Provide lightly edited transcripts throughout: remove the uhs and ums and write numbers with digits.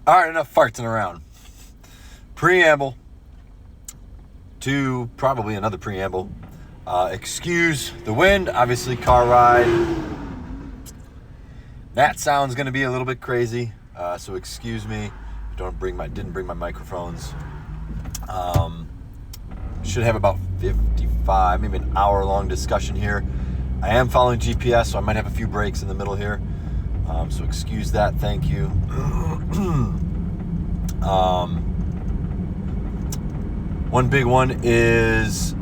All right, enough farting around. Preamble to probably another preamble. Excuse the wind, obviously car ride. That sound's gonna be a little bit crazy, so excuse me. Didn't bring my microphones. Should have about 55, maybe an hour-long discussion here. I am following GPS, so I might have a few breaks in the middle here. So excuse that. Thank you. One big one is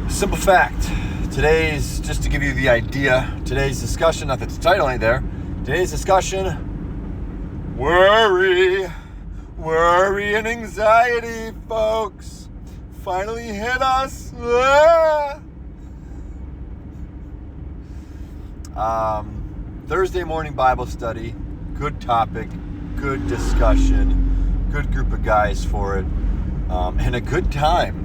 simple fact. Today's, just to give you the idea, today's discussion, not that the title ain't there, today's discussion, worry and anxiety, folks, finally hit us. Thursday morning Bible study, good topic, good discussion, good group of guys for it, and a good time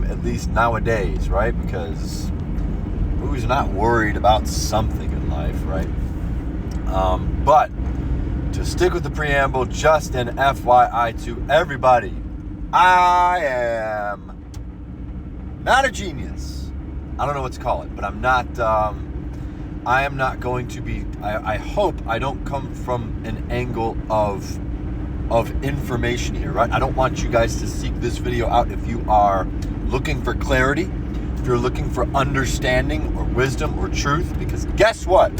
at least nowadays, right? Because who's not worried about something in life, right? But to stick with the preamble, just an FYI to everybody, I am not a genius. I don't know what to call it, but I'm not, I am not going to be, I hope I don't come from an angle of information here, right? I don't want you guys to seek this video out if you are looking for clarity, if you're looking for understanding or wisdom or truth, because guess what?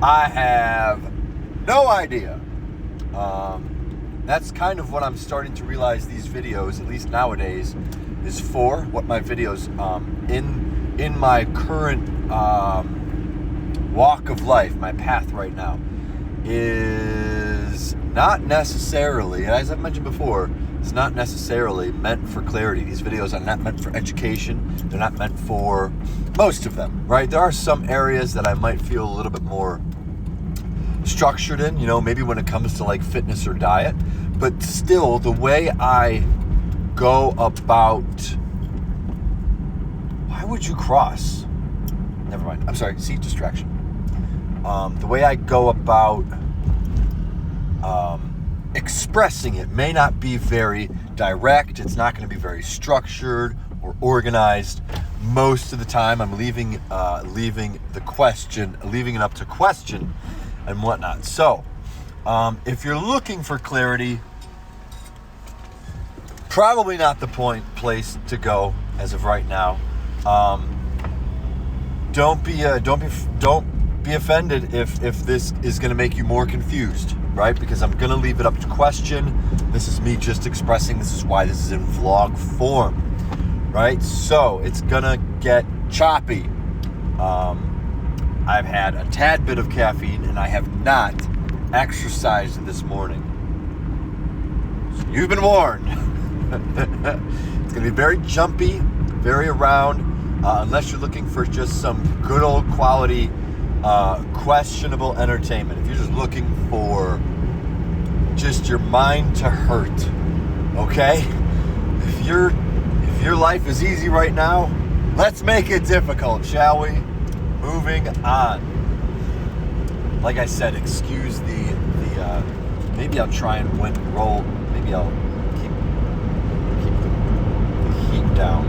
I have no idea. That's kind of what I'm starting to realize these videos, at least nowadays, is for. What my videos in my current walk of life, my path right now, is not necessarily, as I've mentioned before, it's not necessarily meant for clarity. These videos are not meant for education. They're not meant for most of them, right? There are some areas that I might feel a little bit more structured in, maybe when it comes to like fitness or diet, but still the way I go about, why would you cross? Never mind. I'm sorry, seat distraction. The way I go about expressing it may not be very direct. It's not going to be very structured or organized. Most of the time, I'm leaving it up to question and whatnot. So, if you're looking for clarity, probably not the place to go as of right now. Don't be offended if this is going to make you more confused, right? Because I'm going to leave it up to question. This is me just expressing. This is why this is in vlog form, right? So it's going to get choppy. I've had a tad bit of caffeine and I have not exercised this morning. So you've been warned. It's going to be very jumpy, very around, unless you're looking for just some good old quality questionable entertainment. If you're just looking for just your mind to hurt, okay? If your life is easy right now, let's make it difficult, shall we? Moving on. Like I said, excuse the maybe I'll try and roll. Maybe I'll keep the heat down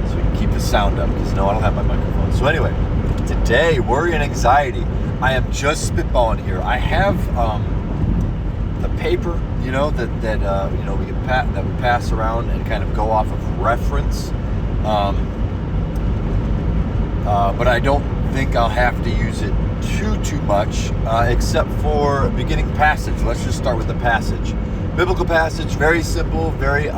so we can keep the sound up, because no, I don't have my microphone. So anyway, today, worry and anxiety. I am just spitballing here. I have the paper, that we pass around and kind of go off of reference. But I don't think I'll have to use it too much, except for beginning passage. Let's just start with the passage. Biblical passage, very simple, very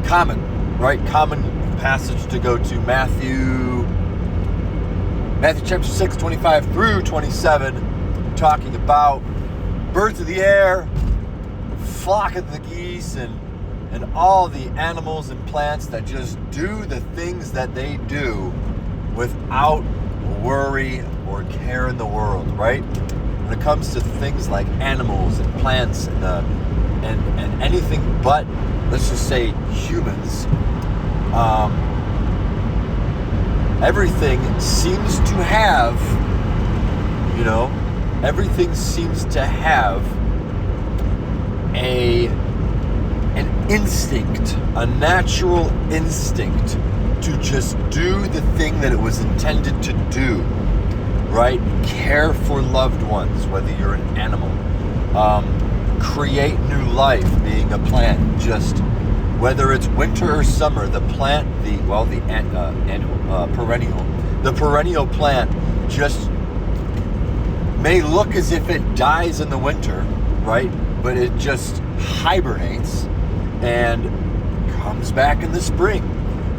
common, right? Common passage to go to. Matthew chapter 6, 25 through 27, talking about birds of the air, flock of the geese, and all the animals and plants that just do the things that they do without worry or care in the world, right? When it comes to things like animals and plants and anything but, let's just say, humans, everything seems to have, everything seems to have an instinct, a natural instinct to just do the thing that it was intended to do, right? Care for loved ones, whether you're an animal, create new life, being a plant, just whether it's winter or summer, the plant, the perennial plant just may look as if it dies in the winter, right? But it just hibernates and comes back in the spring,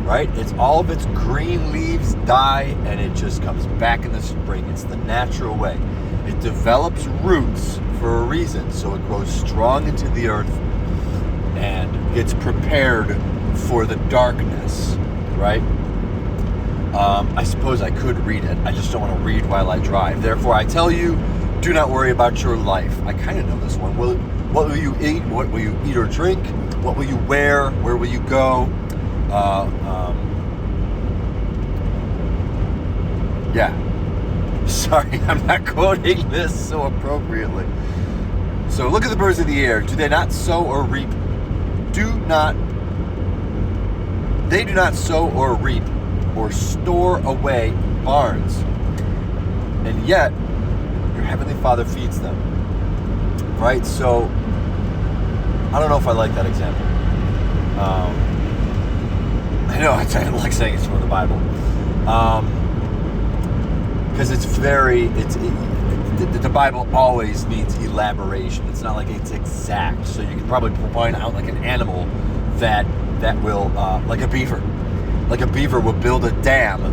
right? It's all of its green leaves die and it just comes back in the spring. It's the natural way. It develops roots for a reason, so it grows strong into the earth and gets prepared for the darkness, right? I suppose I could read it. I just don't want to read while I drive. Therefore, I tell you, do not worry about your life. I kind of know this one. What will you eat? What will you eat or drink? What will you wear? Where will you go? Yeah. Sorry, I'm not quoting this so appropriately. So look at the birds of the air. Do they not sow or reap? They do not sow or reap or store away barns, and yet your heavenly Father feeds them. Right? So I don't know if I like that example. I know I like saying it's from the Bible, because the Bible always needs elaboration. It's not like it's exact. So you can probably point out like an animal that will, like a beaver. Like a beaver will build a dam.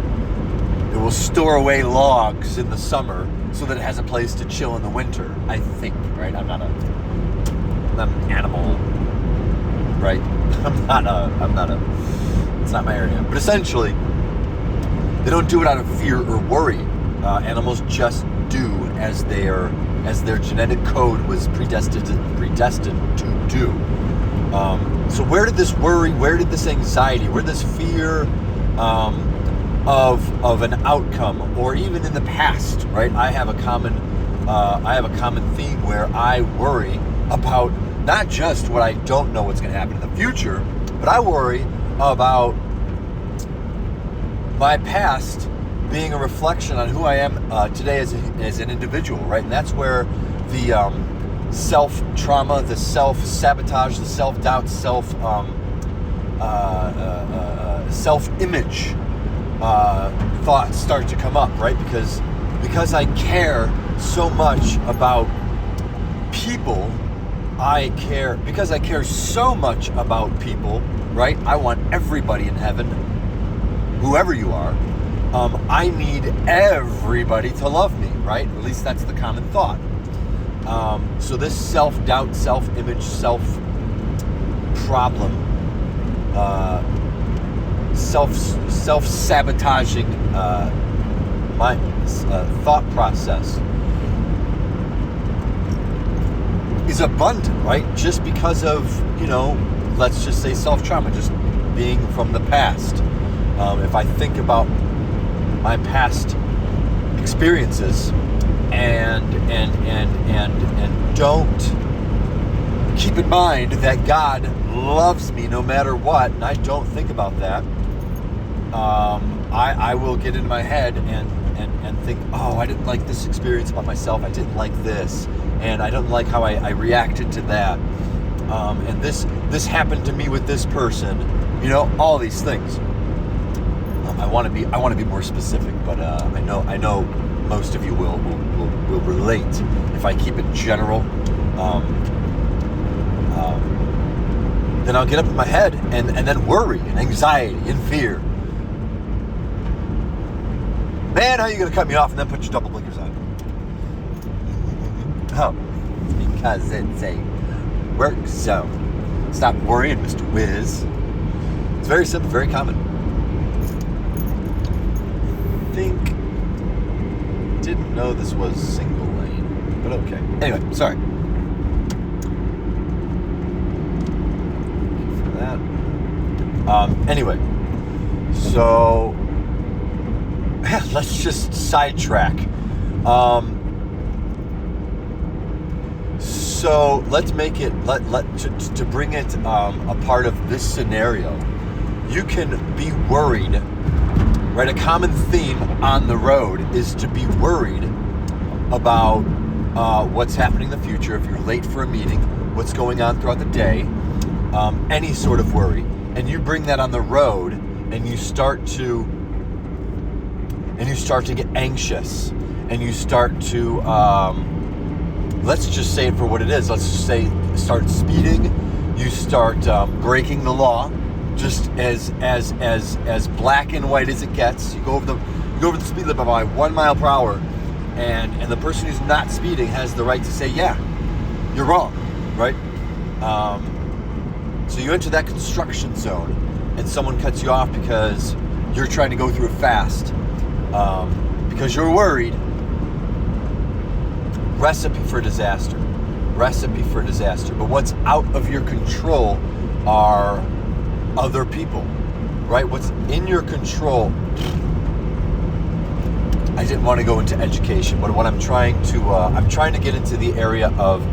It will store away logs in the summer so that it has a place to chill in the winter. I think, right? I'm not an animal, right? It's not my area. But essentially, they don't do it out of fear or worry. Animals just do as their genetic code was predestined to do. So where did this worry, where did this anxiety, where did this fear of an outcome, or even in the past, right? I have a common theme where I worry about not just what I don't know what's going to happen in the future, but I worry about my past being a reflection on who I am today as an individual, right? And that's where the self-trauma, the self-sabotage, the self-doubt, self-image thoughts start to come up, right? Because I care so much about people, because I care so much about people, right? I want everybody in heaven, whoever you are. I need everybody to love me, right? At least that's the common thought. So this self-doubt, self-image, self-problem, self-sabotaging thought process is abundant, right? Just because of, let's just say self-trauma, just being from the past. If I think about my past experiences and don't keep in mind that God loves me no matter what, and I don't think about that, I will get in my head and think, oh, I didn't like this experience about myself, I didn't like this, and I don't like how I reacted to that, and this happened to me with this person, all these things. I want to be more specific, but I know most of you will relate if I keep it general. Then I'll get up in my head and then worry and anxiety and fear. Man, how are you going to cut me off and then put your double blinkers on? Oh, because it's a work zone. Stop worrying, Mr. Wiz. It's very simple, very common. Didn't know this was single lane, but okay. Anyway, sorry. Anyway, so let's just sidetrack. So let's make it to bring it a part of this scenario. You can be worried, right? A common theme on the road is to be worried about what's happening in the future. If you're late for a meeting, what's going on throughout the day, any sort of worry, and you bring that on the road, and you start to get anxious, and you start to let's just say it for what it is. Let's just say start speeding. You start breaking the law, just as black and white as it gets. You go over the speed limit by 1 mile per hour, and the person who's not speeding has the right to say, yeah, you're wrong, right? So you enter that construction zone, and someone cuts you off because you're trying to go through it fast, because you're worried. Recipe for disaster. But what's out of your control are other people, right? What's in your control. I didn't want to go into education, but what I'm trying to get into the area of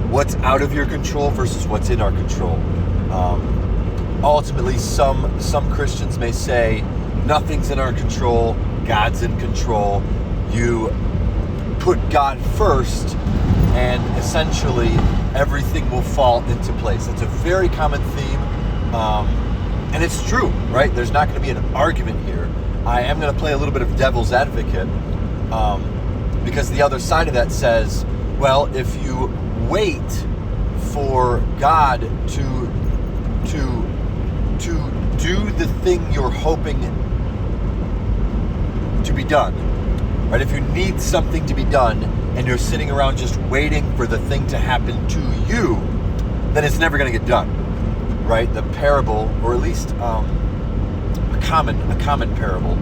what's out of your control versus what's in our control. Ultimately, some Christians may say nothing's in our control. God's in control. You put God first, and essentially everything will fall into place. It's a very common theme, and it's true, right? There's not going to be an argument here. I am going to play a little bit of devil's advocate, because the other side of that says, well, if you wait for God to do the thing you're hoping to be done, right? If you need something to be done and you're sitting around just waiting for the thing to happen to you, then it's never going to get done, right? The parable, or at least a common parable,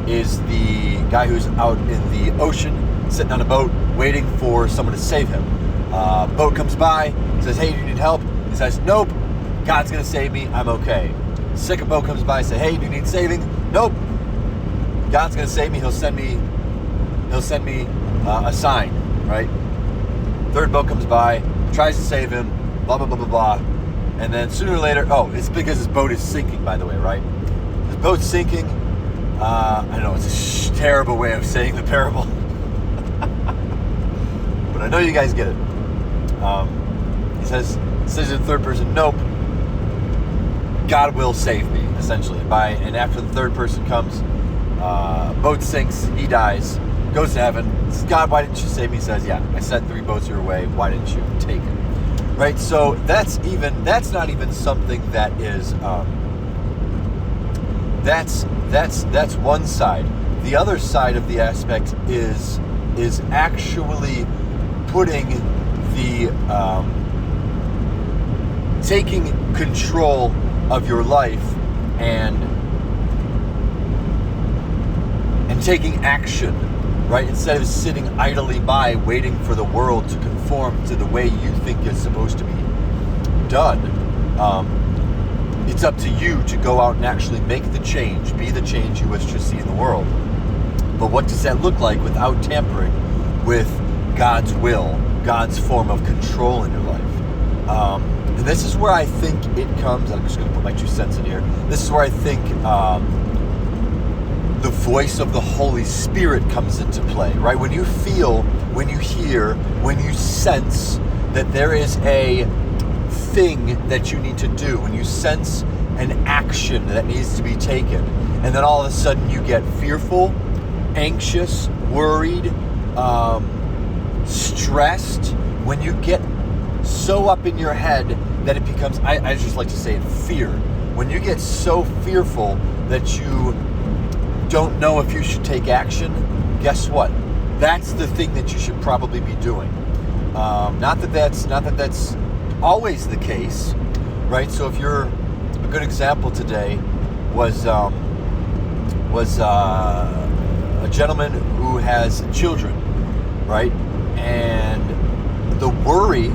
is the guy who's out in the ocean sitting on a boat waiting for someone to save him. Boat comes by, says, hey, do you need help? He says, nope, God's going to save me, I'm okay. Second boat comes by, say, hey, do you need saving? Nope, God's going to save me, he'll send me a sign, right? Third boat comes by, tries to save him, blah, blah, blah, blah, blah. And then sooner or later, it's because his boat is sinking, by the way, right? His boat's sinking. I know it's a terrible way of saying the parable. But I know you guys get it. He says in third person, nope, God will save me, essentially. And after the third person comes, boat sinks, he dies, goes to heaven, says, God, why didn't you save me? He says, yeah, I sent 3 boats your way, why didn't you take it? Right, so that's not even something that is, that's one side. The other side of the aspect is actually putting the, taking control of your life and taking action, right? Instead of sitting idly by waiting for the world to conform to the way you think it's supposed to be done. It's up to you to go out and actually make the change, be the change you wish to see in the world. But what does that look like without tampering with God's will, God's form of control in your life? And this is where I think it comes, I'm just going to put my 2 cents in here. This is where I think the voice of the Holy Spirit comes into play, right? When you feel, when you hear, when you sense that there is a thing that you need to do, when you sense an action that needs to be taken, and then all of a sudden you get fearful, anxious, worried, stressed, when you get so up in your head that it becomes, I just like to say it, fear. When you get so fearful that you don't know if you should take action, guess what? That's the thing that you should probably be doing. Not that that's always the case, right? So if you're, a good example today was a gentleman who has children, right? And the worry,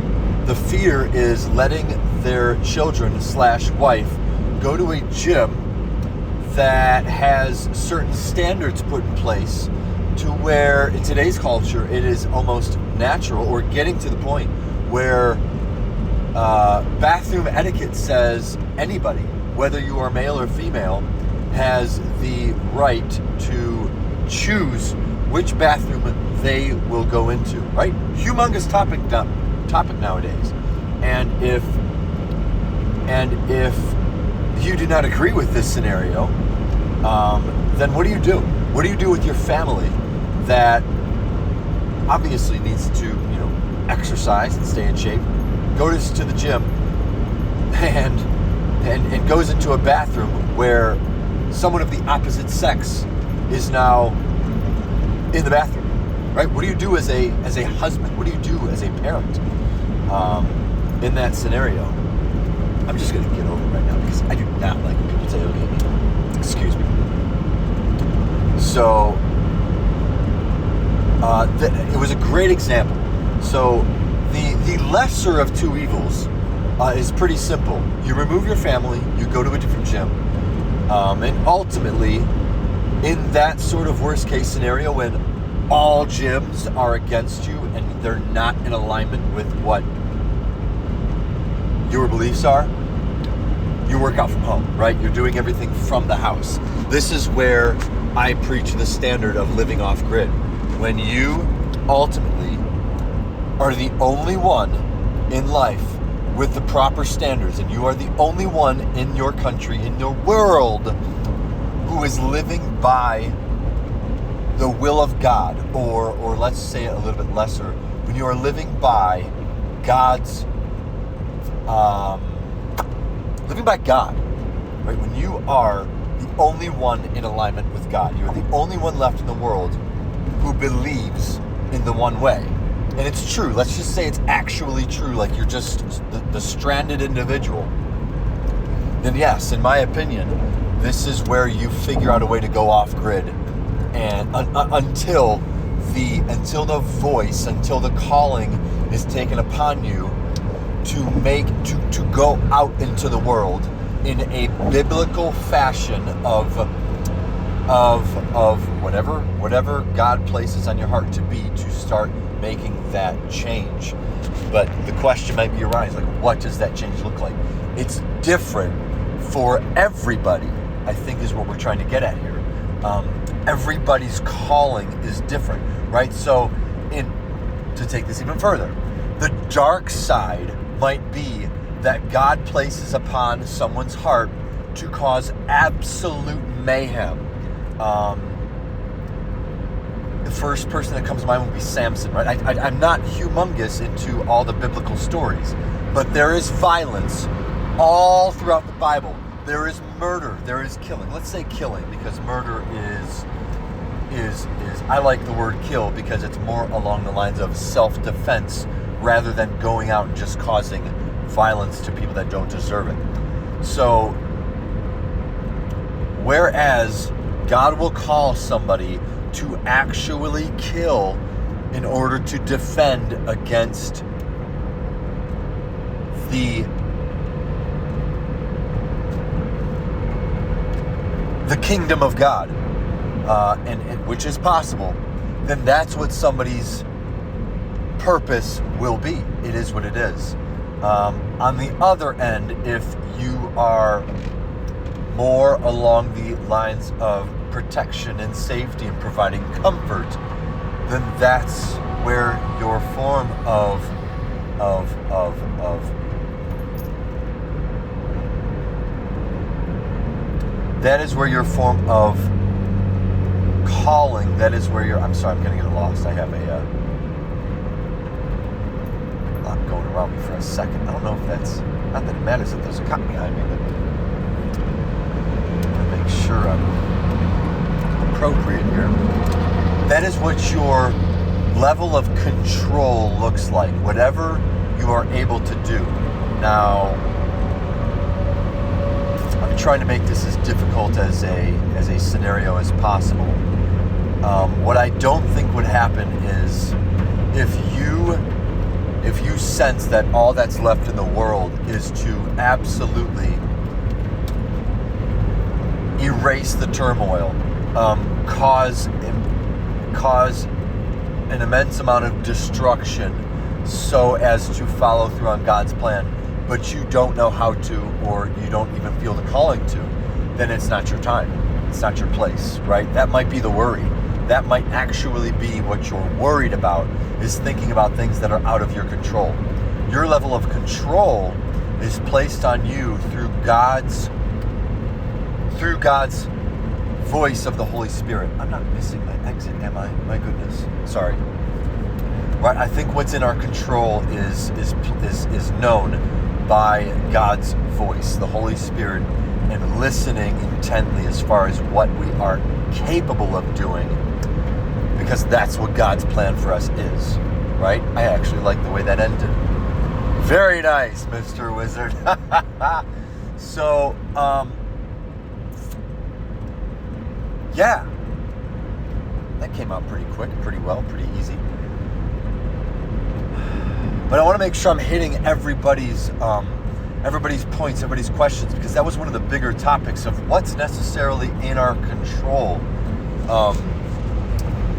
the fear is letting their children / wife go to a gym that has certain standards put in place to where in today's culture it is almost natural, or getting to the point where bathroom etiquette says anybody, whether you are male or female, has the right to choose which bathroom they will go into, right? Humongous topic nowadays. And if you do not agree with this scenario, then what do you do? What do you do with your family that obviously needs to, exercise and stay in shape, goes to the gym, and goes into a bathroom where someone of the opposite sex is now in the bathroom, right? What do you do as a husband? What do you do as a parent in that scenario? I'm just going to get over it right now because I do not like when people say, okay, excuse me. So it was a great example. So the lesser of two evils is pretty simple. You remove your family, you go to a different gym, and ultimately, in that sort of worst case scenario, when all gyms are against you and they're not in alignment with what your beliefs are, you work out from home, right? You're doing everything from the house. This is where I preach the standard of living off grid. When you ultimately are the only one in life with the proper standards, and you are the only one in your country, in your world, who is living by the will of God, or let's say it a little bit lesser, when you are living by God's, living by God, right? When you are the only one in alignment with God, you're the only one left in the world who believes in the one way. And it's true. Let's just say it's actually true, like you're just the stranded individual. Then yes, in my opinion, this is where you figure out a way to go off grid, and until the voice, until the calling is taken upon you to go out into the world in a biblical fashion of whatever God places on your heart to be, to start making that change. But the question might be arise, like, what does that change look like? It's different for everybody, I think, is what we're trying to get at here. Everybody's calling is different, right? So to take this even further, the dark side might be that God places upon someone's heart to cause absolute mayhem. The first person that comes to mind would be Samson, right? I'm not humongous into all the biblical stories, but there is violence all throughout the Bible. There is murder, there is killing. Let's say killing, because murder is I like the word kill because it's more along the lines of self-defense rather than going out and just causing violence to people that don't deserve it. So, whereas God will call somebody to actually kill in order to defend against the kingdom of God, and which is possible, then that's what somebody's purpose will be. It is what it is. On the other end, if you are more along the lines of protection and safety and providing comfort, then that's where your form of that is where your form of calling, that is where I'm sorry, I'm going to get lost. I have a lot going around me for a second. I don't know if that's, not that it matters if there's a cop behind me, but I'm going to make sure I'm appropriate here. That is what your level of control looks like, whatever you are able to do. Now, I'm trying to make this as difficult as a scenario as possible. What I don't think would happen is if you if you sense that all that's left in the world is to absolutely erase the turmoil, cause an immense amount of destruction so as to follow through on God's plan, but you don't know how to, or you don't even feel the calling to, then it's not your time. It's not your place, right? That might be the worry. That might actually be what you're worried about, is thinking about things that are out of your control. Your level of control is placed on you through God's voice of the Holy Spirit. I'm not missing my exit, am I? My goodness. Sorry. Right? I think what's in our control is known by God's voice, the Holy Spirit, and listening intently as far as what we are capable of doing, because that's what God's plan for us is, right? I actually like the way that ended. Very nice, Mr. Wizard. So, yeah, that came out pretty quick, pretty well, pretty easy. But I want to make sure I'm hitting everybody's points, everybody's questions, because that was one of the bigger topics of what's necessarily in our control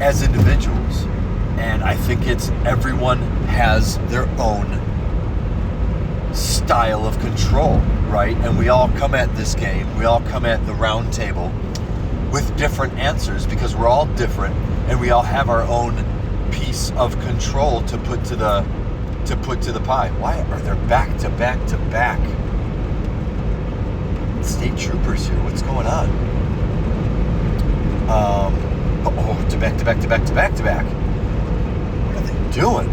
as individuals. And I think it's everyone has their own style of control, right? And we all come at this game, we all come at the round table with different answers, because we're all different and we all have our own piece of control to put to the pie. Why are there back to back to back state troopers here? What's going on? To back to back to back to back to back. What are they doing?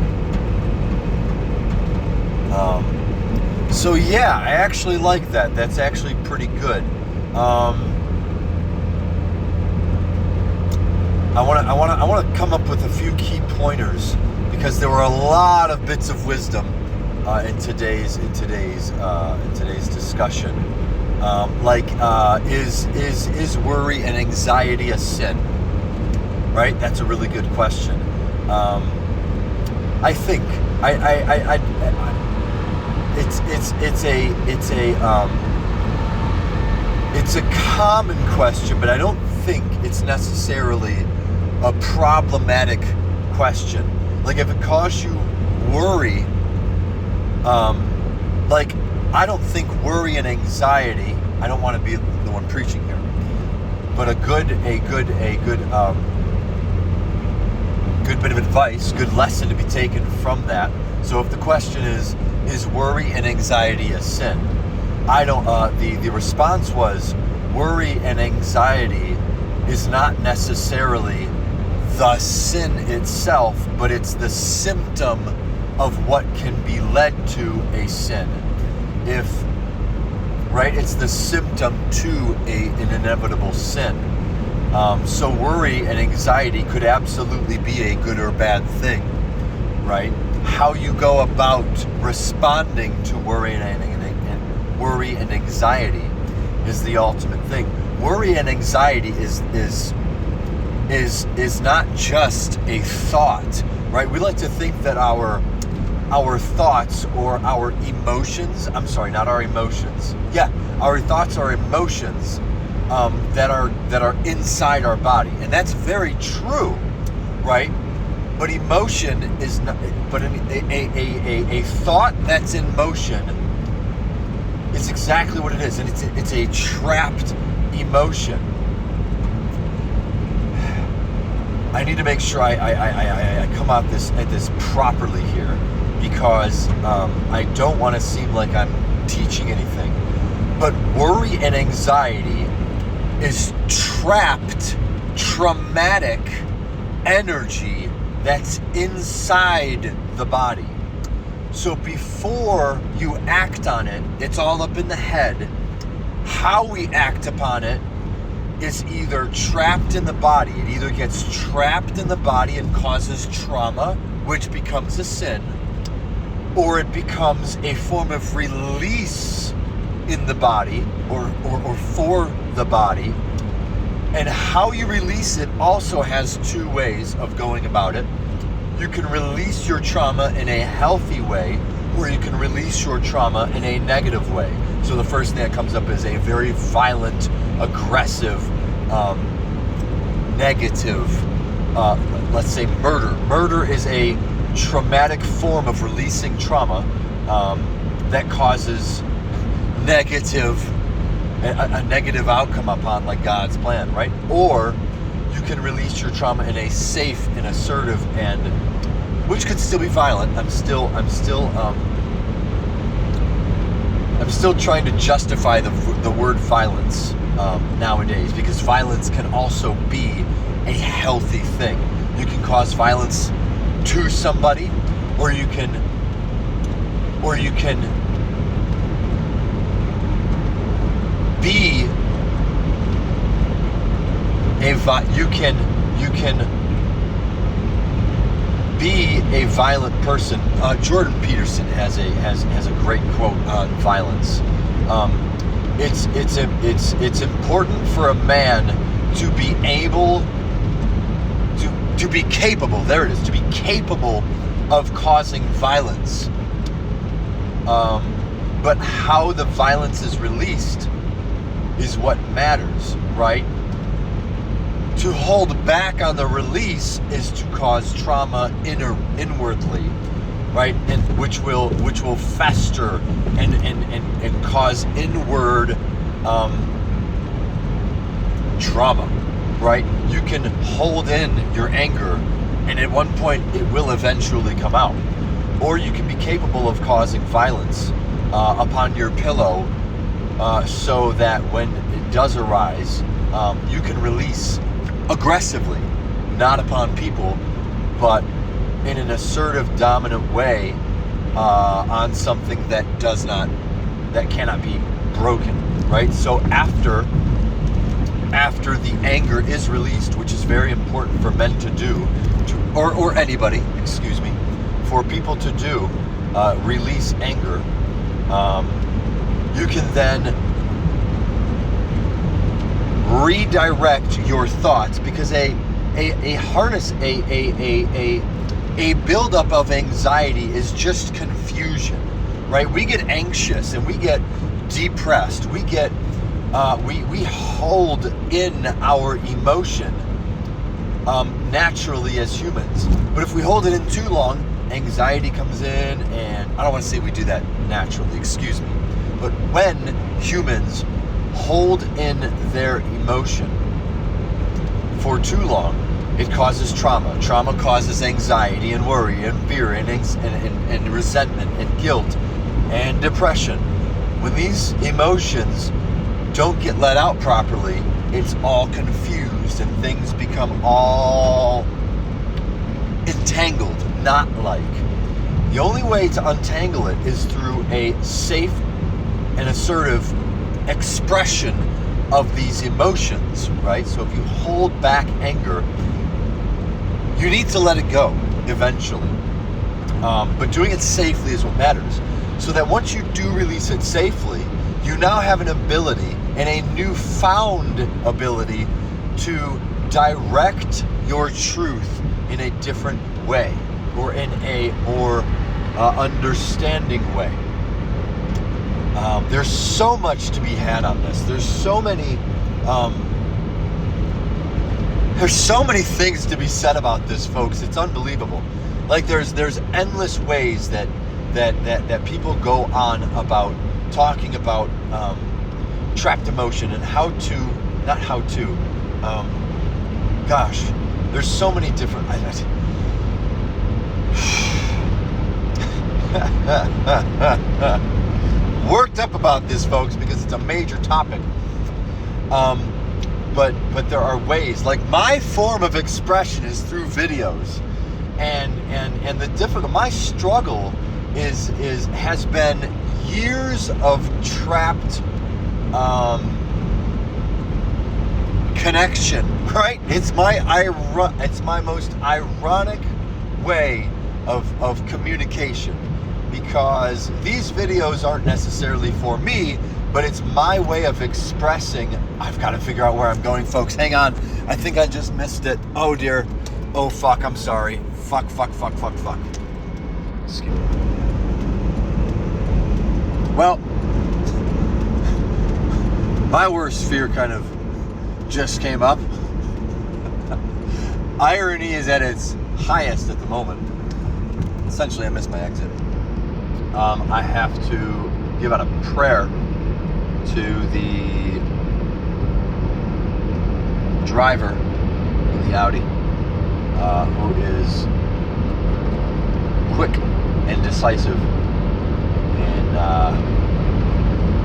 So yeah, I actually like that. That's actually pretty good. I want to come up with a few key pointers, because there were a lot of bits of wisdom in today's discussion. Is worry and anxiety a sin? Right? That's a really good question. I think it's a common question, but I don't think it's necessarily a problematic question. Like, if it caused you worry, I don't think worry and anxiety, I don't want to be the one preaching here, but a good bit of advice, good lesson to be taken from that. So if the question is worry and anxiety a sin? I don't, the response was, worry and anxiety is not necessarily the sin itself, but it's the symptom of what can be led to a sin. It's the symptom to an inevitable sin. So worry and anxiety could absolutely be a good or bad thing, right? How you go about responding to worry and anxiety is the ultimate thing. Worry and anxiety is not just a thought, right? We like to think that our thoughts or our emotions, not our emotions. Yeah, our thoughts are emotions that are inside our body, and that's very true, right? But emotion is not. But a thought that's in motion is exactly what it is, and it's a trapped emotion. I need to make sure I come at this properly here, because I don't want to seem like I'm teaching anything. But worry and anxiety is trapped, traumatic energy that's inside the body. So before you act on it, it's all up in the head. How we act upon it is either trapped in the body. It either gets trapped in the body and causes trauma, which becomes a sin, or it becomes a form of release in the body or for the body. And how you release it also has two ways of going about it. you can release your trauma in a healthy way, or you can release your trauma in a negative way. So the first thing that comes up is a very violent, aggressive, negative, let's say murder. Murder is a traumatic form of releasing trauma that causes a negative outcome upon like God's plan, right? Or you can release your trauma in a safe and assertive, and which could still be violent. I'm still trying to justify the word violence nowadays, because violence can also be a healthy thing. You can cause violence to somebody, or you can be you can be a violent person. Jordan Peterson has a great quote on violence. It's important for a man to be able to be capable. There it is. To be capable of causing violence. But how the violence is released is what matters, right? To hold back on the release is to cause trauma inwardly, right? And which will fester and cause inward trauma, right? You can hold in your anger, and at one point it will eventually come out. Or you can be capable of causing violence upon your pillow, so that when it does arise, you can release aggressively, not upon people, but in an assertive, dominant way on something that cannot be broken, right? So after the anger is released, which is very important for men to do, or anybody, excuse me, for people to do, release anger, you can then redirect your thoughts, because a buildup of anxiety is just confusion, right? We get anxious and we get depressed. We get we hold in our emotion naturally as humans. But if we hold it in too long, anxiety comes in, and I don't want to say we do that naturally, excuse me. But when humans hold in their emotion for too long, it causes trauma. Trauma causes anxiety and worry and fear and resentment and guilt and depression. When these emotions don't get let out properly, it's all confused and things become all entangled, not like. The only way to untangle it is through a safe and assertive expression of these emotions, right? So if you hold back anger, you need to let it go eventually. But doing it safely is what matters. So that once you do release it safely, you now have an ability, and a newfound ability, to direct your truth in a different way, or in a more understanding way. There's so much to be had on this. There's so many things to be said about this, folks. It's unbelievable. Like there's endless ways that people go on about talking about trapped emotion and there's so many different worked up about this, folks, because it's a major topic. But there are ways. Like my form of expression is through videos, and my struggle has been years of trapped connection. Right? It's my most ironic way of communication. Because these videos aren't necessarily for me, but it's my way of expressing. I've got to figure out where I'm going, folks. Hang on. I think I just missed it. Oh dear. Oh, fuck, I'm sorry. Fuck. Excuse me. Well, my worst fear kind of just came up. Irony is at its highest at the moment. Essentially, I missed my exit. I have to give out a prayer to the driver of the Audi, who is quick and decisive in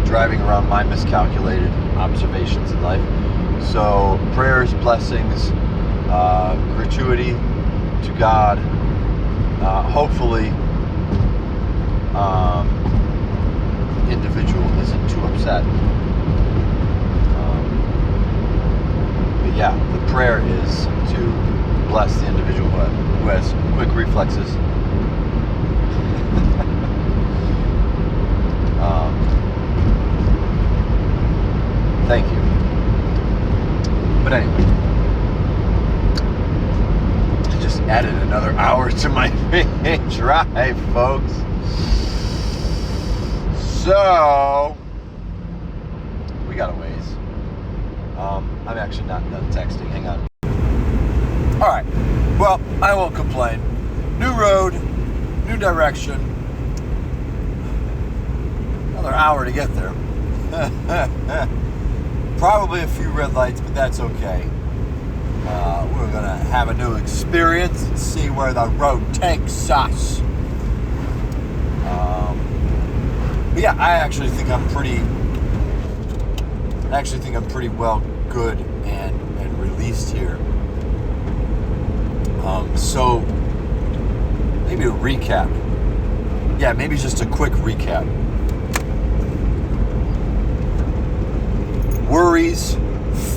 driving around my miscalculated observations in life. So prayers, blessings, gratuity to God. Hopefully, individual isn't too upset. But yeah, the prayer is to bless the individual who has quick reflexes. Thank you. But anyway, I just added another hour to my drive, folks. So, we got a ways. I'm actually not done texting. Hang on. Alright. Well, I won't complain. New road, new direction. Another hour to get there. Probably a few red lights, but that's okay. We're going to have a new experience and see where the road takes us. But yeah, I actually think I'm pretty well good and released here. So maybe a recap. Yeah, maybe just a quick recap. Worries,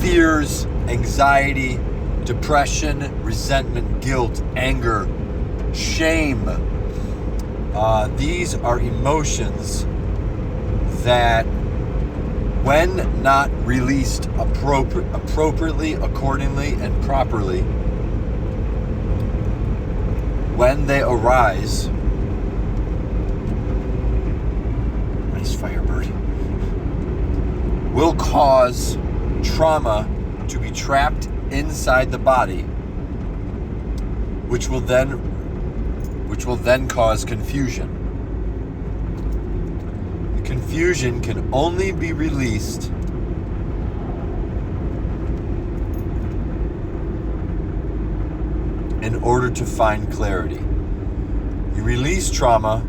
fears, anxiety, depression, resentment, guilt, anger, shame. These are emotions that, when not released appropriately, accordingly, and properly, when they arise, nice Firebird, will cause trauma to be trapped inside the body, which will then cause confusion. The confusion can only be released in order to find clarity. You release trauma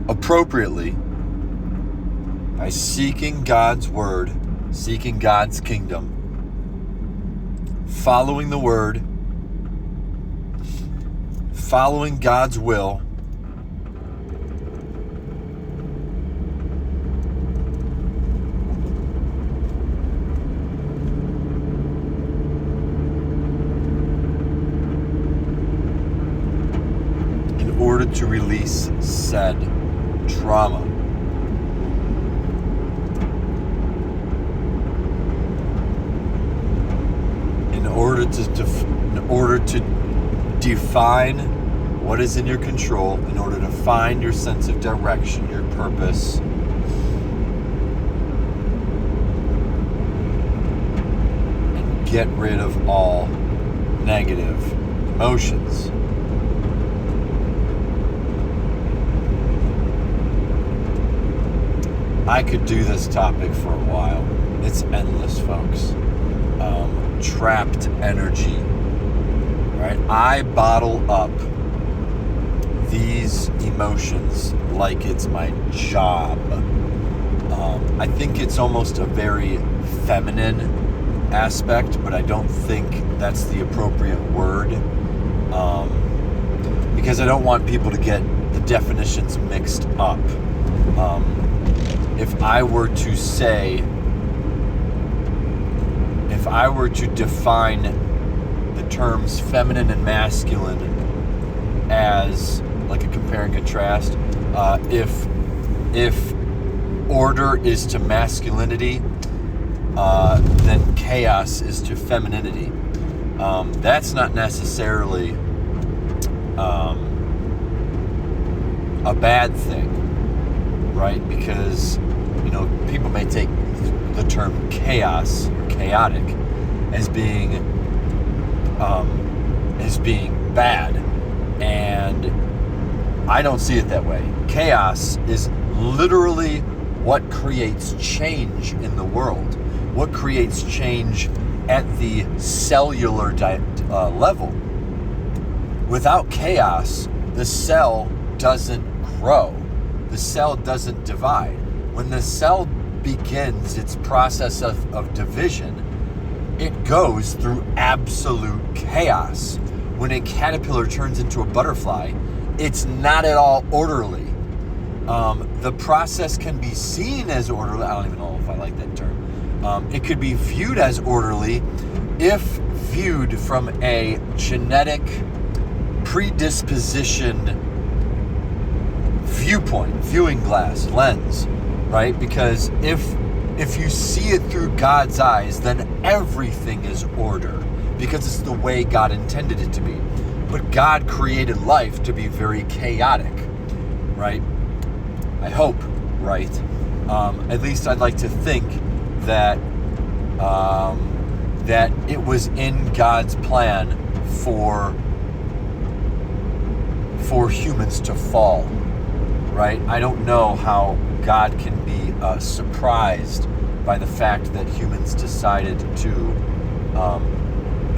appropriately by seeking God's word, seeking God's kingdom, following the word, following God's will, in order to release said trauma. In order to define what is in your control, in order to find your sense of direction, your purpose, and get rid of all negative emotions. I could do this topic for a while. It's endless, folks. Trapped energy, right? I bottle up these emotions like it's my job. I think it's almost a very feminine aspect, but I don't think that's the appropriate word, because I don't want people to get the definitions mixed up. If I were to define the terms feminine and masculine as like a compare and contrast, if order is to masculinity, then chaos is to femininity. That's not necessarily a bad thing, right? Because, people may take the term chaos or chaotic as being bad, and I don't see it that way. Chaos is literally what creates change in the world, what creates change at the cellular level. Without chaos, the cell doesn't grow. The cell doesn't divide. When the cell begins its process of division, it goes through absolute chaos. When a caterpillar turns into a butterfly, it's not at all orderly. The process can be seen as orderly. I don't even know if I like that term. It could be viewed as orderly if viewed from a genetic predisposition viewpoint, viewing glass, lens, right? Because if you see it through God's eyes, then everything is order, because it's the way God intended it to be. But God created life to be very chaotic, right? I hope, right? At least I'd like to think that that it was in God's plan for humans to fall, right? I don't know how God can be surprised by the fact that humans decided to,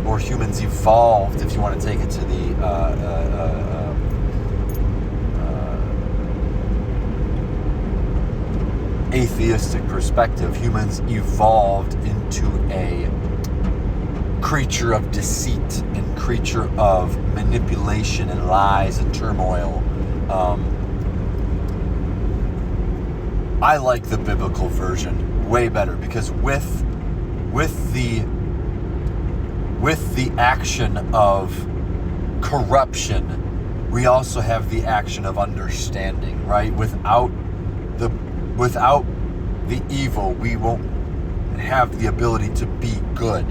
or humans evolved, if you want to take it to the atheistic perspective. Humans evolved into a creature of deceit and creature of manipulation and lies and turmoil. I like the biblical version way better, because with the action of corruption, we also have the action of understanding, right? Without the evil, we won't have the ability to be good,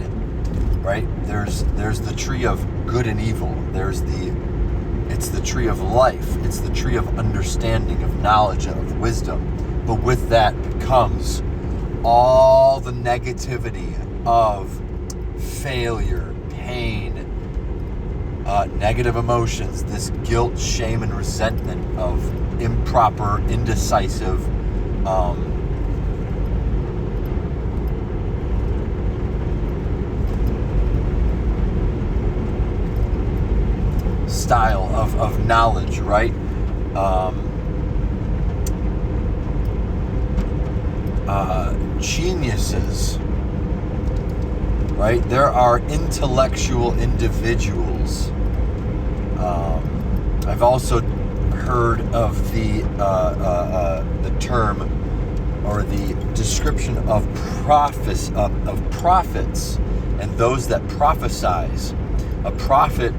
right? There's the tree of good and evil. It's the tree of life. It's the tree of understanding, of knowledge, of wisdom. But with that comes all the negativity of failure, pain, negative emotions, this guilt, shame, and resentment of improper, indecisive, style of knowledge, right? Geniuses, right? There are intellectual individuals. I've also heard of the term or the description of prophets and those that prophesize. A prophet,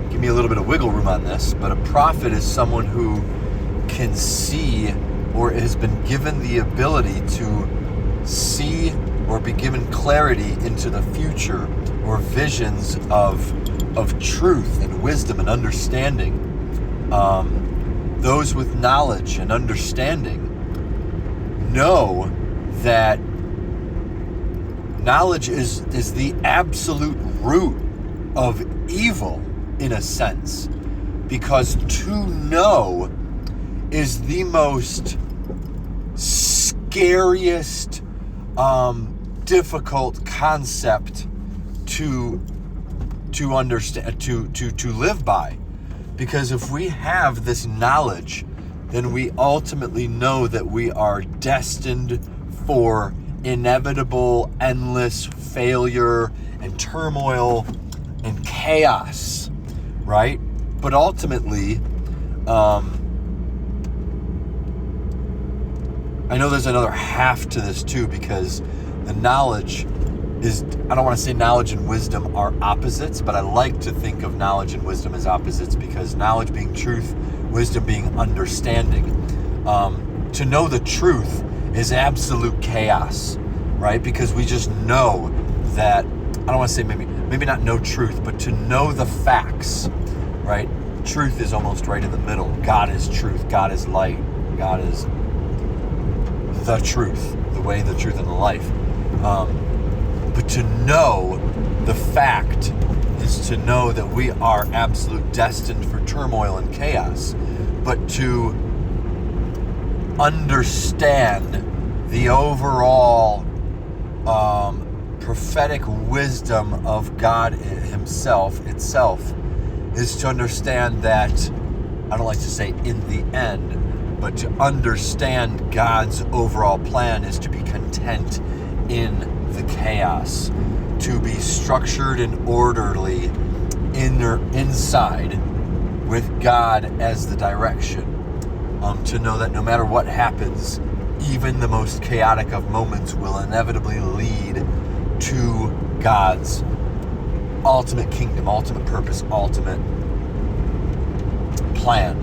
give me a little bit of wiggle room on this, but a prophet is someone who can see or has been given the ability to see or be given clarity into the future, or visions of truth and wisdom and understanding. Those with knowledge and understanding know that knowledge is the absolute root of evil, in a sense, because to know is the most scariest, difficult concept to understand, to live by. Because if we have this knowledge, then we ultimately know that we are destined for inevitable, endless failure and turmoil and chaos, right? But ultimately, I know there's another half to this too, because the knowledge is, I don't want to say knowledge and wisdom are opposites, but I like to think of knowledge and wisdom as opposites, because knowledge being truth, wisdom being understanding. To know the truth is absolute chaos, right? Because we just know that, I don't want to say maybe not know truth, but to know the facts, right? Truth is almost right in the middle. God is truth. God is light. God is the truth, the way, the truth, and the life. But to know the fact is to know that we are absolute destined for turmoil and chaos. But to understand the overall prophetic wisdom of God himself, itself, is to understand that, I don't like to say in the end, but to understand God's overall plan is to be content in the chaos, to be structured and orderly inside with God as the direction, to know that no matter what happens, even the most chaotic of moments will inevitably lead to God's ultimate kingdom, ultimate purpose, ultimate plan.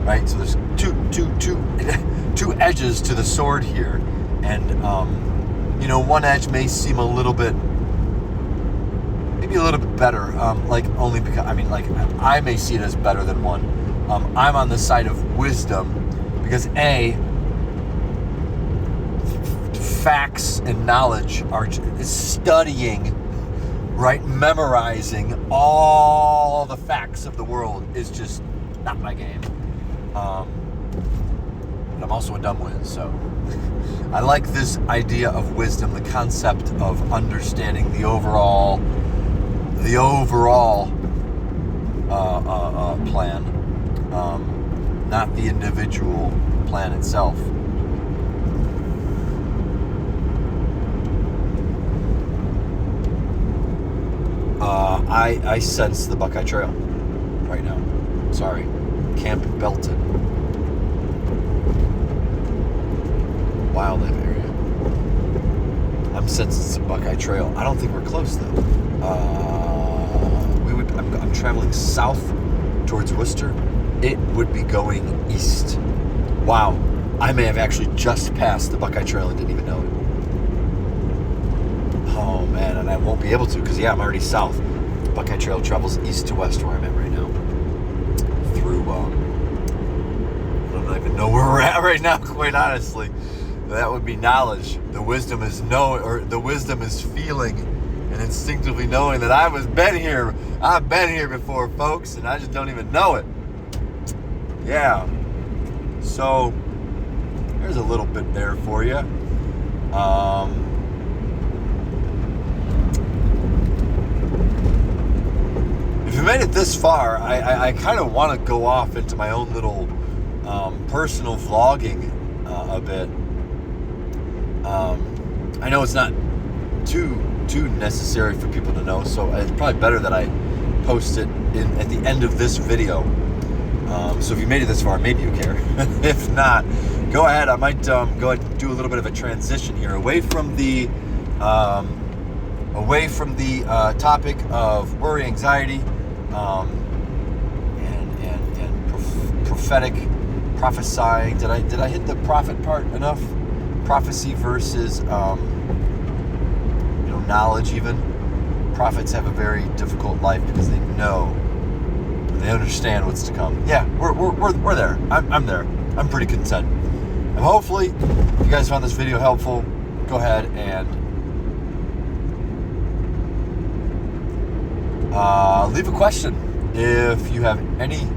Right? So there's two edges to the sword here, and one edge may seem maybe a little bit better, only because I may see it as better than one. I'm on the side of wisdom because facts and knowledge is studying, right? Memorizing all the facts of the world is just not my game. But I'm also a dumb whiz, so I like this idea of wisdom, the concept of understanding the overall plan, not the individual plan itself. I sense the Buckeye Trail right now. Sorry. Camp Belton. Wildlife area. I'm sensing some Buckeye Trail. I don't think we're close though. I'm traveling south towards Worcester. It would be going east. Wow. I may have actually just passed the Buckeye Trail and didn't even know it. Oh man, and I won't be able to because I'm already south. The Buckeye Trail travels east to west where I'm at right now. Through, I don't even know where we're at right now, quite honestly. That would be knowledge. The wisdom is feeling and instinctively knowing that I've been here before, folks, and I just don't even know it. Yeah. So there's a little bit there for you. If you made it this far, I kind of want to go off into my own little personal vlogging a bit. I know it's not too necessary for people to know, so it's probably better that I post it at the end of this video. So if you made it this far, maybe you care. If not, go ahead. I might go ahead and do a little bit of a transition here away from the topic of worry, anxiety, and prophetic prophesying. Did I hit the prophet part enough? Prophecy versus knowledge. Even prophets have a very difficult life because they understand what's to come. Yeah, we're there. I'm there. I'm pretty content. And hopefully, if you guys found this video helpful, go ahead and leave a question. If you have any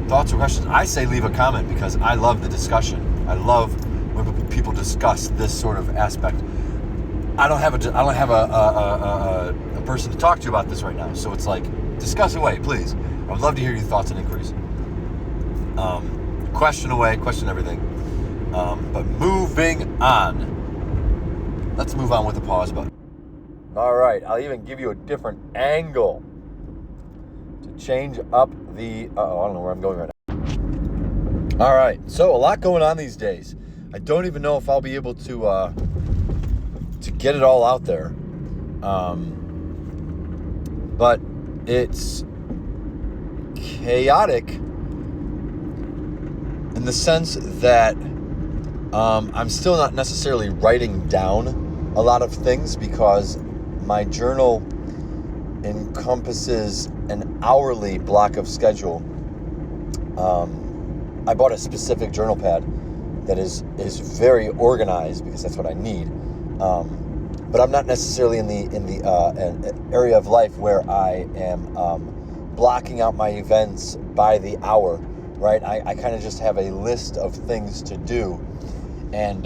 thoughts or questions, I say leave a comment because I love the discussion. I love when people discuss this sort of aspect. I don't have a person to talk to about this right now, so it's like, discuss away, please. I would love to hear your thoughts and inquiries. Question away, question everything. But moving on. Let's move on with the pause button. All right, I'll even give you a different angle to change up the... I don't know where I'm going right now. All right, so a lot going on these days. I don't even know if I'll be able to get it all out there. But it's chaotic in the sense that I'm still not necessarily writing down a lot of things because my journal encompasses an hourly block of schedule. I bought a specific journal pad that is very organized because that's what I need. But I'm not necessarily in the an area of life where I am blocking out my events by the hour, right? I kind of just have a list of things to do. And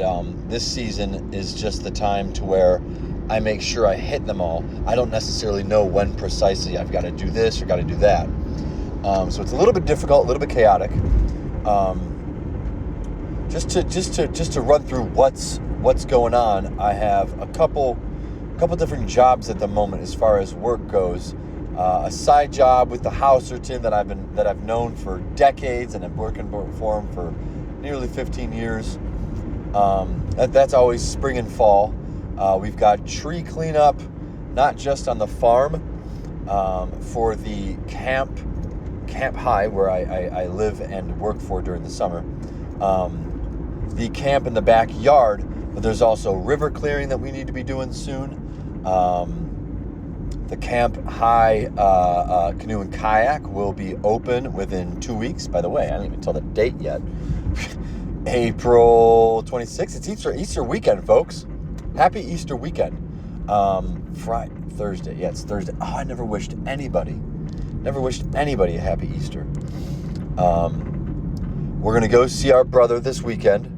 this season is just the time to where I make sure I hit them all. I don't necessarily know when precisely I've got to do this or got to do that. So it's a little bit difficult, a little bit chaotic. Just to run through what's going on. I have a couple different jobs at the moment as far as work goes. A side job with the Houserton that I've known for decades, and I'm working for him for nearly 15 years. That's always spring and fall. We've got tree cleanup, not just on the farm, for the Camp High where I live and work for during the summer. The camp in the backyard, but there's also river clearing that we need to be doing soon. The Camp High canoe and kayak will be open within 2 weeks. By the way, I didn't even tell the date yet. April 26th. It's Easter weekend, folks. Happy Easter weekend. Thursday. Yeah, it's Thursday. Oh, I never wished anybody a happy Easter. We're going to go see our brother this weekend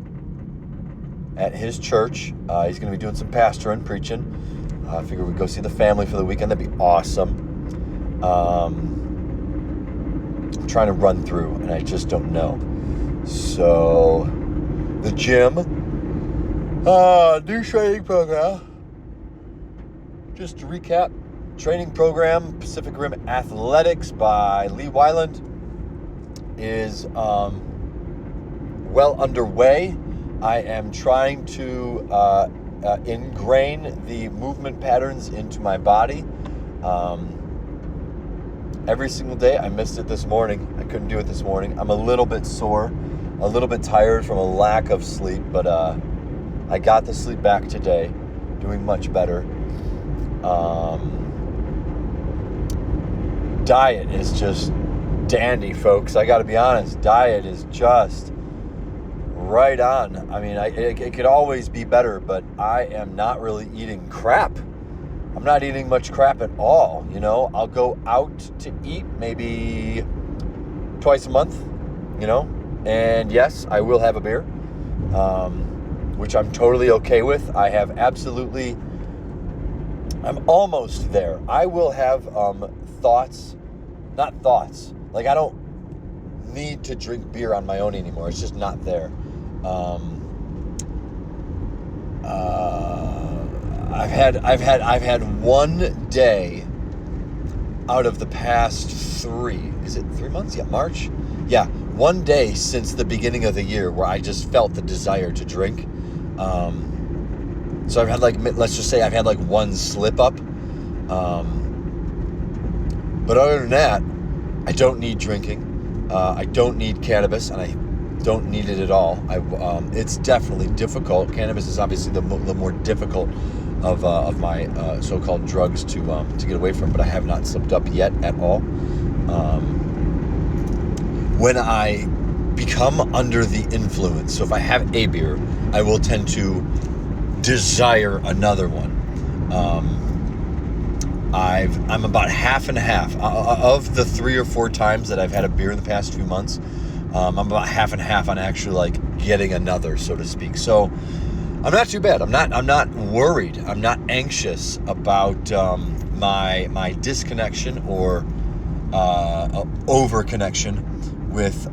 at his church. He's going to be doing some pastoring, preaching. I figured we'd go see the family for the weekend. That'd be awesome. I'm trying to run through, and I just don't know. So, the gym. New training program. Just to recap, training program, Pacific Rim Athletics by Lee Weiland is well underway. I am trying to ingrain the movement patterns into my body. Every single day. I missed it this morning. I couldn't do it this morning. I'm a little bit sore, a little bit tired from a lack of sleep, but I got the sleep back today, doing much better. Diet is just dandy, folks. I got to be honest. Diet is just right on. I mean, it could always be better, but I am not really eating crap. I'm not eating much crap at all. You know, I'll go out to eat maybe twice a month, you know, and yes, I will have a beer, which I'm totally okay with. I'm almost there. I will have not thoughts. Like, I don't need to drink beer on my own anymore. It's just not there. I've had one day out of the past 3. Is it 3 months? Yeah, March. Yeah, one day since the beginning of the year where I just felt the desire to drink. So I've had let's just say I've had one slip up. But other than that, I don't need drinking. I don't need cannabis, and I don't need it at all. It's definitely difficult. Cannabis is obviously the more difficult of my so-called drugs to get away from, but I have not slipped up yet at all. When I become under the influence, so if I have a beer, I will tend to desire another one. I'm about half and half of the 3 or 4 times that I've had a beer in the past few months. I'm about half and half on actually getting another, so to speak. So I'm not too bad. I'm not worried. I'm not anxious about my disconnection or over connection with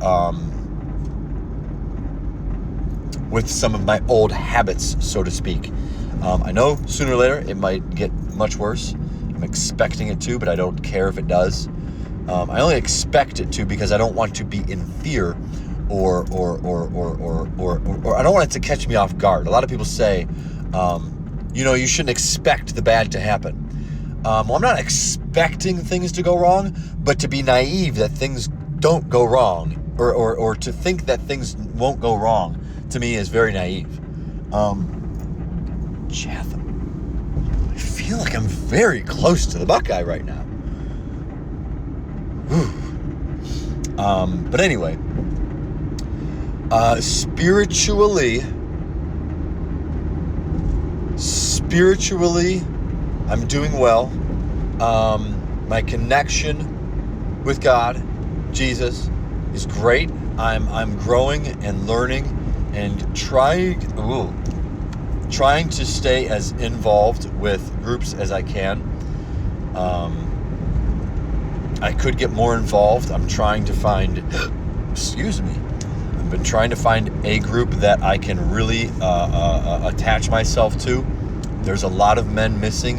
some of my old habits, so to speak. I know sooner or later it might get much worse. I'm expecting it to, but I don't care if it does. I only expect it to because I don't want to be in fear or I don't want it to catch me off guard. A lot of people say, you shouldn't expect the bad to happen. Well, I'm not expecting things to go wrong, but to be naive that things don't go wrong or to think that things won't go wrong, to me is very naive. Chatham. I feel like I'm very close to the Buckeye right now. But anyway, spiritually, I'm doing well. My connection with God, Jesus, is great. I'm growing and learning and trying to stay as involved with groups as I can. I could get more involved. I'm trying to find, I've been trying to find a group that I can really attach myself to. There's a lot of men missing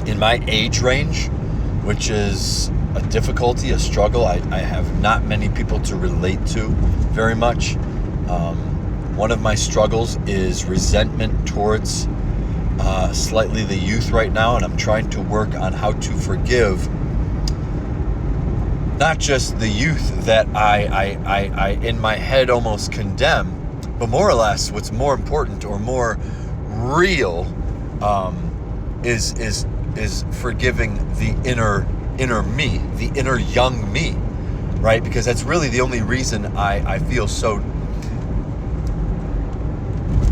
in my age range, which is a difficulty, a struggle. I have not many people to relate to very much. One of my struggles is resentment towards slightly the youth right now, and I'm trying to work on how to forgive not just the youth that I in my head almost condemn, but more or less what's more important or more real is forgiving the inner me, the inner young me, right? Because that's really the only reason I feel so.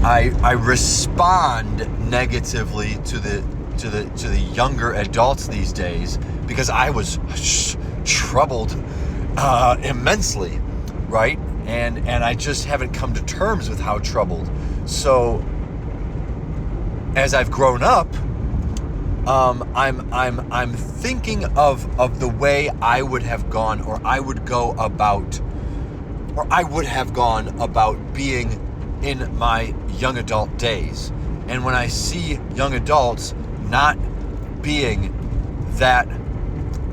I respond negatively to the younger adults these days because I was troubled immensely, right? And I just haven't come to terms with how troubled. So as I've grown up, I'm thinking of the way I would have gone, or I would have gone about being in my young adult days. And when I see young adults not being that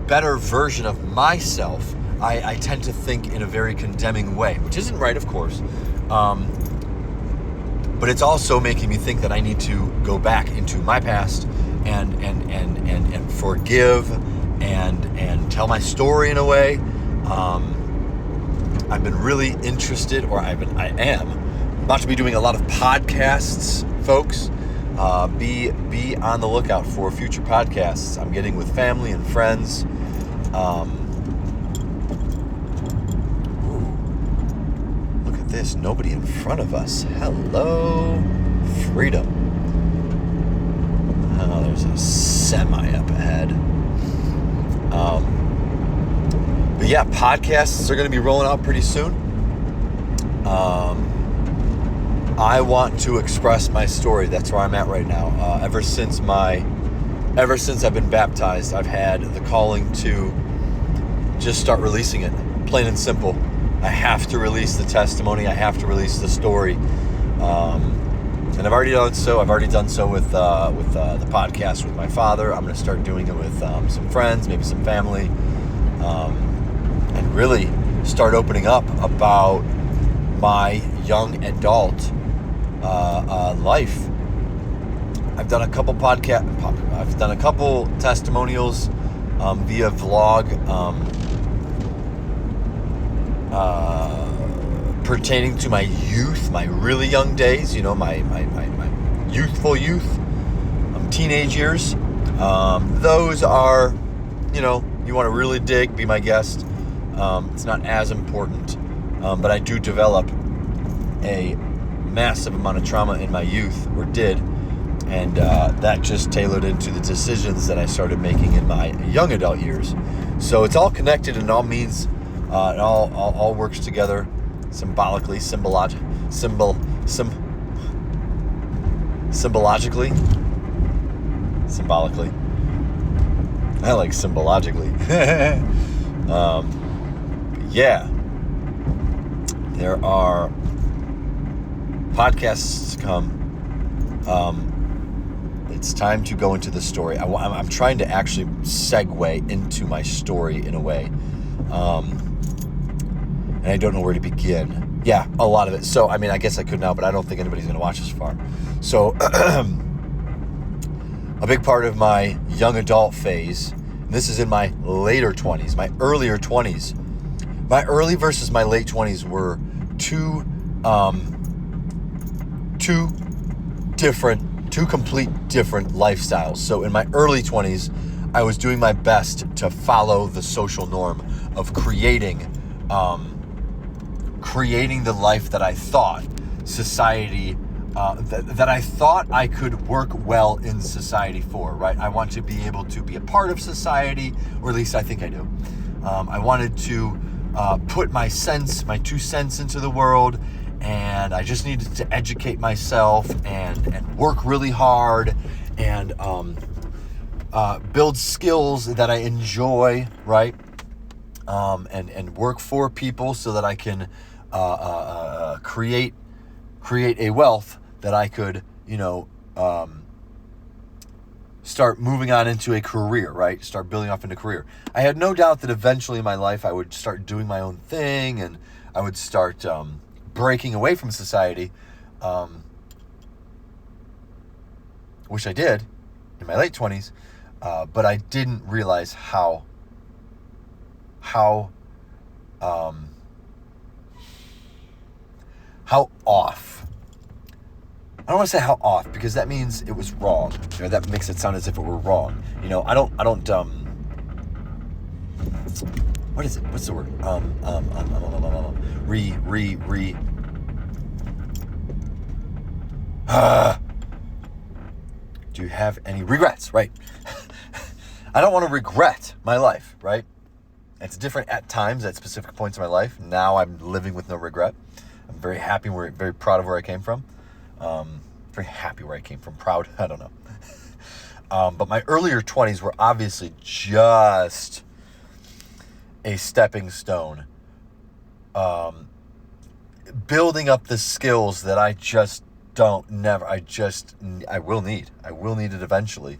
better version of myself, I tend to think in a very condemning way, which isn't right, of course. But it's also making me think that I need to go back into my past and forgive and tell my story in a way. I've been really interested, or I am about to be doing a lot of podcasts, folks. Be on the lookout for future podcasts I'm getting with family and friends. Look at this. Nobody in front of us. Hello, freedom. Oh, there's a semi up ahead. But yeah, podcasts are going to be rolling out pretty soon. I want to express my story. That's where I'm at right now. Ever since I've been baptized, I've had the calling to just start releasing it, plain and simple. I have to release the testimony. I have to release the story. And I've already done so. I've already done so with the podcast with my father. I'm going to start doing it with some friends, maybe some family, and really start opening up about my young adult life. I've done a couple I've done a couple testimonials via vlog pertaining to my youth, my really young days. You know, my youthful youth, teenage years. Those are, you want to really dig, be my guest. It's not as important, but I do develop a massive amount of trauma in my youth, or did, and that just tailored into the decisions that I started making in my young adult years. So it's all connected, and all means, it all works together symbolically, symbologically. I like symbologically. Yeah, there are podcasts to come. It's time to go into the story. I'm trying to actually segue into my story in a way. And I don't know where to begin. Yeah, a lot of it. So, I mean, I guess I could now, but I don't think anybody's going to watch this far. So, a big part of my young adult phase, and this is in my later 20s, my earlier 20s. My early versus my late 20s were two complete different lifestyles. So in my early 20s, I was doing my best to follow the social norm of creating the life that I thought society, that I thought I could work well in society for, right? I want to be able to be a part of society, or at least I think I do. I wanted to put my 2 cents into the world, and I just needed to educate myself and work really hard and build skills that I enjoy, right? And work for people so that I can create a wealth that I could, start moving on into a career, right? Start building off into a career. I had no doubt that eventually in my life I would start doing my own thing and I would start breaking away from society, which I did in my late 20s, but I didn't realize how off. I don't want to say how off because that means it was wrong. That makes it sound as if it were wrong. I don't what is it? What's the word? Do you have any regrets? Right. I don't want to regret my life, right? It's different at times, at specific points in my life. Now I'm living with no regret. I'm very happy, very proud of where I came from. Very happy where I came from. Proud, I don't know. But my earlier 20s were obviously just a stepping stone. Building up the skills that I just I will need. I will need it eventually.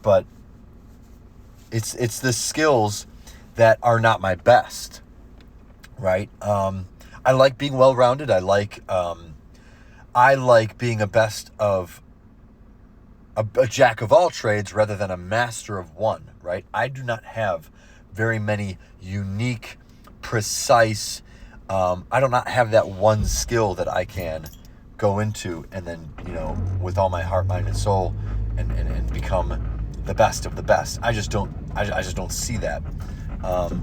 But it's the skills that are not my best, right? I like being well-rounded. I like being a jack of all trades rather than a master of one, right? I do not have very many unique, precise, I do not have that one skill that I can go into and then, with all my heart, mind, and soul and become the best of the best. I just don't see that.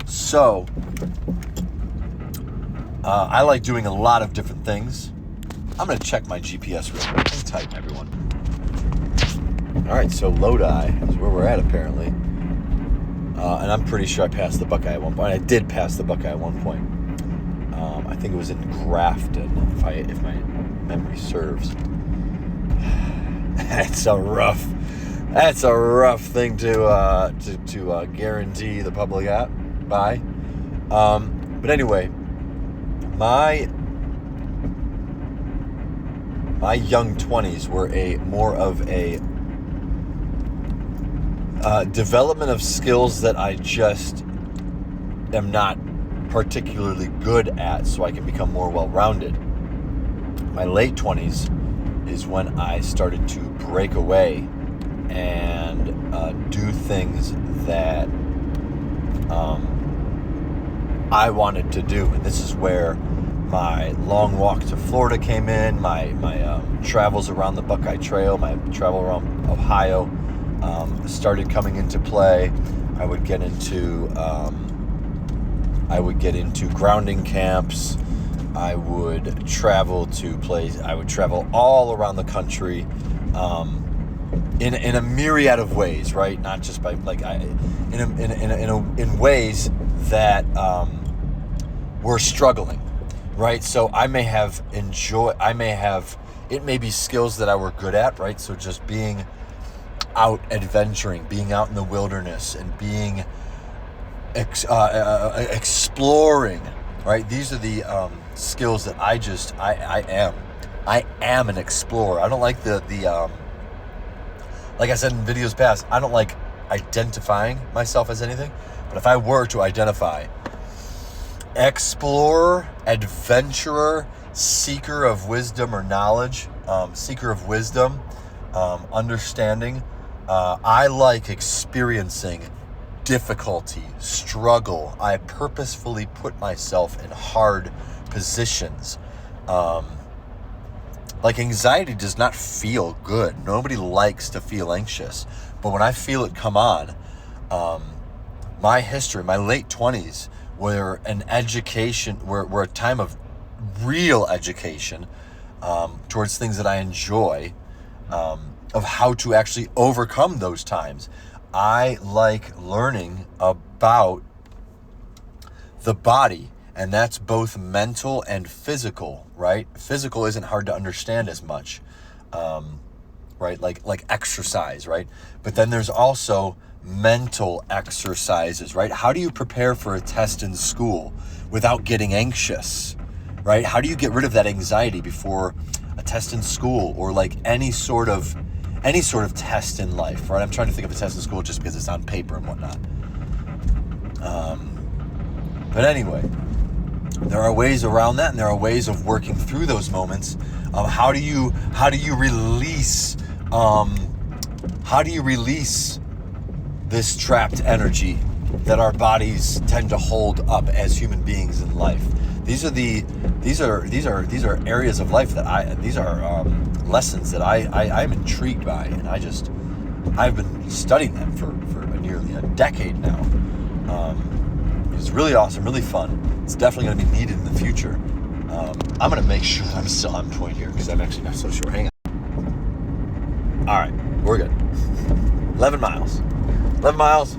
So I like doing a lot of different things. I'm going to check my GPS real quick. Hang tight, everyone. All right, so Lodi is where we're at, apparently. And I'm pretty sure I passed the Buckeye at one point. I did pass the Buckeye at one point. I think it was in Grafton, if my memory serves. That's a rough thing to guarantee the public by. But anyway, my young 20s were more of a development of skills that I just am not particularly good at, so I can become more well-rounded. My late 20s is when I started to break away and do things that I wanted to do. And this is where my long walk to Florida came in, my travels around the Buckeye Trail, my travel around Ohio started coming into play. I would get into grounding camps. I would travel all around the country in a myriad of ways, right? Not just by in ways that were struggling, right? So it may be skills that I were good at, right? So just being out adventuring, being out in the wilderness, and being exploring, right? These are the skills that I am an explorer. I don't like the like I said in videos past, I don't like identifying myself as anything, but if I were to identify explorer, adventurer, seeker of wisdom or knowledge, seeker of wisdom, understanding, I like experiencing difficulty, struggle. I purposefully put myself in hard positions. Like anxiety does not feel good. Nobody likes to feel anxious. But when I feel it come on, my history, my late 20s, were were a time of real education towards things that I enjoy, of how to actually overcome those times. I like learning about the body, and that's both mental and physical, right? Physical isn't hard to understand as much, right? Like exercise, right? But then there's also mental exercises, right? How do you prepare for a test in school without getting anxious, right? How do you get rid of that anxiety before a test in school, or like any sort of test in life, right? I'm trying to think of a test in school just because it's on paper and whatnot. But anyway, there are ways around that, and there are ways of working through those moments. How do you release this trapped energy that our bodies tend to hold up as human beings in life? These are areas of life that these are lessons that I'm intrigued by, and I've been studying them for nearly a decade now. It's really awesome, really fun. It's definitely going to be needed in the future. I'm going to make sure I'm still on point here because I'm actually not so sure. Hang on. All right, we're good. 11 miles. 11 miles,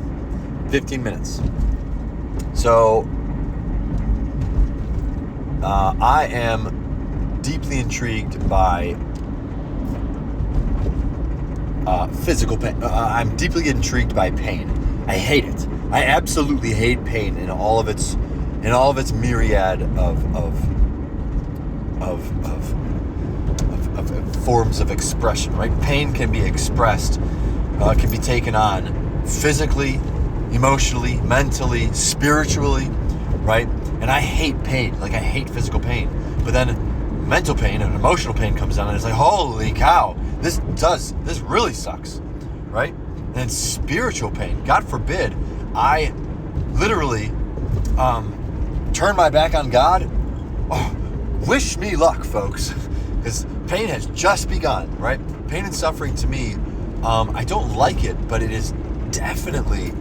15 minutes. So I am deeply intrigued by physical pain. I'm deeply intrigued by pain. I hate it. I absolutely hate pain in all of its myriad of forms of expression. Right? Pain can be expressed, can be taken on physically, emotionally, mentally, spiritually. Right? And I hate pain. Like, I hate physical pain. But then mental pain and emotional pain comes down, and it's like, holy cow, this really sucks. Right? And then spiritual pain, God forbid, I literally turn my back on God. Oh, wish me luck, folks, because pain has just begun, right? Pain and suffering, to me, I don't like it, but it is definitely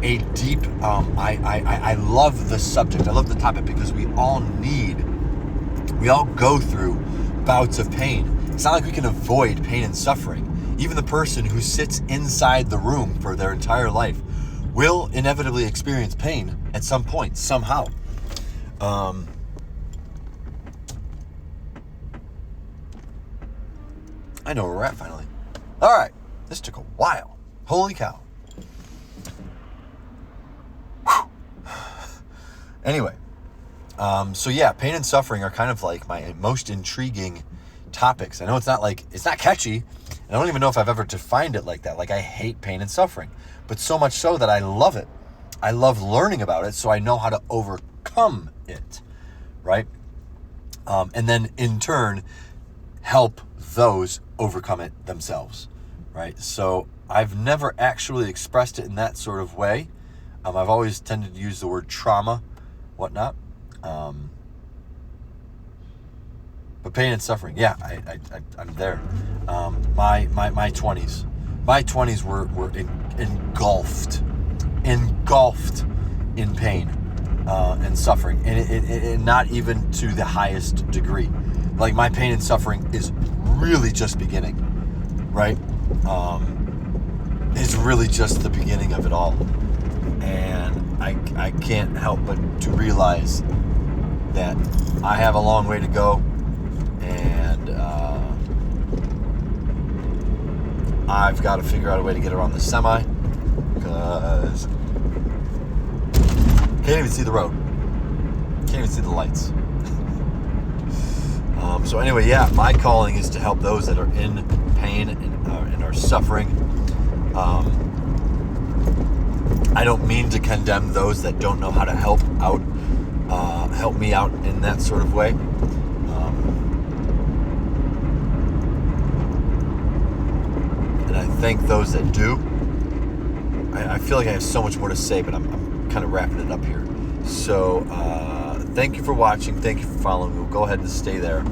a deep, I love the subject. I love the topic because we all go through bouts of pain. It's not like we can avoid pain and suffering. Even the person who sits inside the room for their entire life will inevitably experience pain at some point, somehow. I know where we're at finally. All right, this took a while. Holy cow. Whew. Anyway, so yeah, pain and suffering are kind of like my most intriguing topics. I know it's not catchy, and I don't even know if I've ever defined it like that. Like, I hate pain and suffering, but so much so that I love it. I love learning about it, so I know how to overcome it, right? And then in turn, help those overcome it themselves, right? So I've never actually expressed it in that sort of way. I've always tended to use the word trauma, whatnot. But pain and suffering, yeah, I'm there. My 20s. My 20s were engulfed in pain and suffering, and not even to the highest degree. Like, my pain and suffering is really just beginning, right? It's really just the beginning of it all, and I can't help but to realize that I have a long way to go, and I've got to figure out a way to get around the semi, because can't even see the road, can't even see the lights. So anyway, yeah, my calling is to help those that are in pain and are suffering. I don't mean to condemn those that don't know how to help me out in that sort of way. And I thank those that do. I feel like I have so much more to say, but I'm kind of wrapping it up here. So thank you for watching. Thank you for following. We'll go ahead and stay there.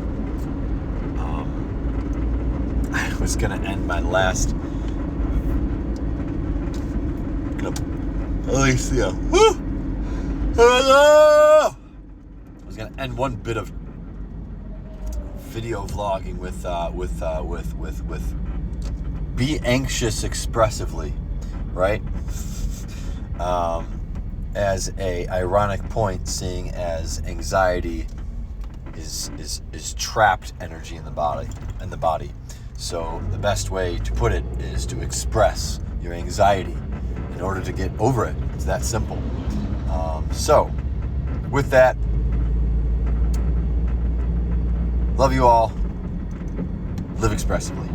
I was going to end my last... I was going to end one bit of video vlogging with be anxious expressively, right? As a ironic point, seeing as anxiety is trapped energy in the body. So the best way to put it is to express your anxiety in order to get over it. It's that simple. So with that, love you all. Live expressively.